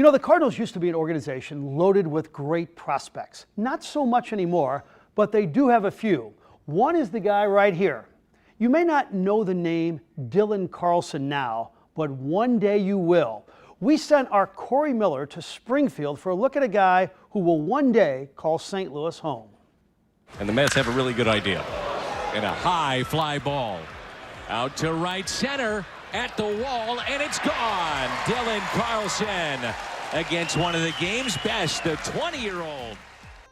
You know, the Cardinals used to be an organization loaded with great prospects. Not so much anymore, but they do have a few. One is the guy right here. You may not know the name Dylan Carlson now, but one day you will. We sent our Corey Miller to Springfield for a look at a guy who will one day call St. Louis home. And the Mets have a really good idea. And a high fly ball. Out to right center, at the wall, and it's gone. Dylan Carlson against one of the game's best, the 20-year-old.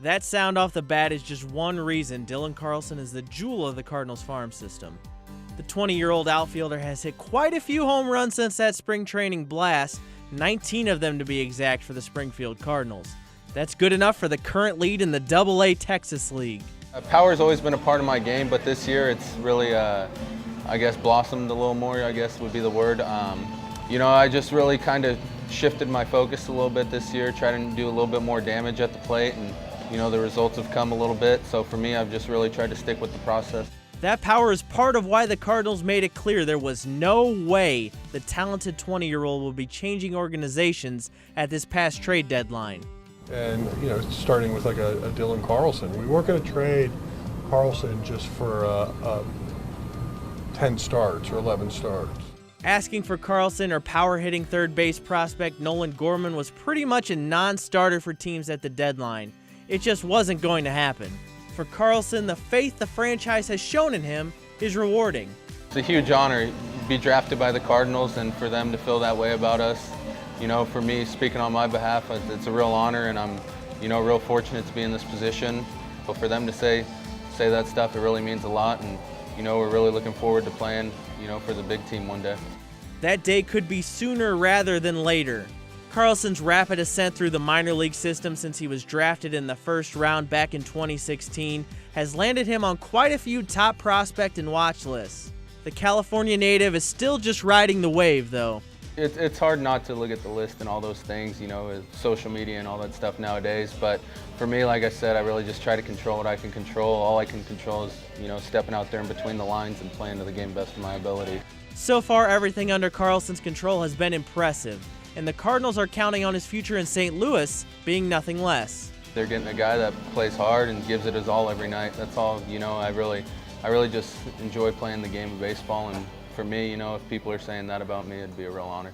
That sound off the bat is just one reason Dylan Carlson is the jewel of the Cardinals farm system. The 20-year-old outfielder has hit quite a few home runs since that spring training blast, 19 of them to be exact for the Springfield Cardinals. That's good enough for the current lead in the AA Texas League. Power's always been a part of my game, but this year it's really, I guess, blossomed a little more, I guess would be the word. You know, I just really kind of shifted my focus a little bit this year, trying to do a little bit more damage at the plate, and, you know, the results have come a little bit. So for me, I've just really tried to stick with the process. That power is part of why the Cardinals made it clear there was no way the talented 20-year-old would be changing organizations at this past trade deadline. And, you know, starting with like a Dylan Carlson. We weren't going to trade Carlson just for 10 starts or 11 starts. Asking for Carlson or power-hitting third base prospect Nolan Gorman was pretty much a non-starter for teams at the deadline. It just wasn't going to happen. For Carlson, the faith the franchise has shown in him is rewarding. It's a huge honor to be drafted by the Cardinals and for them to feel that way about us. You know, for me, speaking on my behalf, it's a real honor, and I'm, you know, real fortunate to be in this position. But for them to say that stuff, it really means a lot, and, you know, we're really looking forward to playing, you know, for the big team one day. That day could be sooner rather than later. Carlson's rapid ascent through the minor league system since he was drafted in the first round back in 2016 has landed him on quite a few top prospect and watch lists. The California native is still just riding the wave, though. It's hard not to look at the list and all those things, you know, with social media and all that stuff nowadays. But for me, like I said, I really just try to control what I can control. All I can control is, you know, stepping out there in between the lines and playing to the game best of my ability. So far, everything under Carlson's control has been impressive, and the Cardinals are counting on his future in St. Louis being nothing less. They're getting a guy that plays hard and gives it his all every night. That's all, you know, I really just enjoy playing the game of baseball, and for me, you know, if people are saying that about me, it'd be a real honor.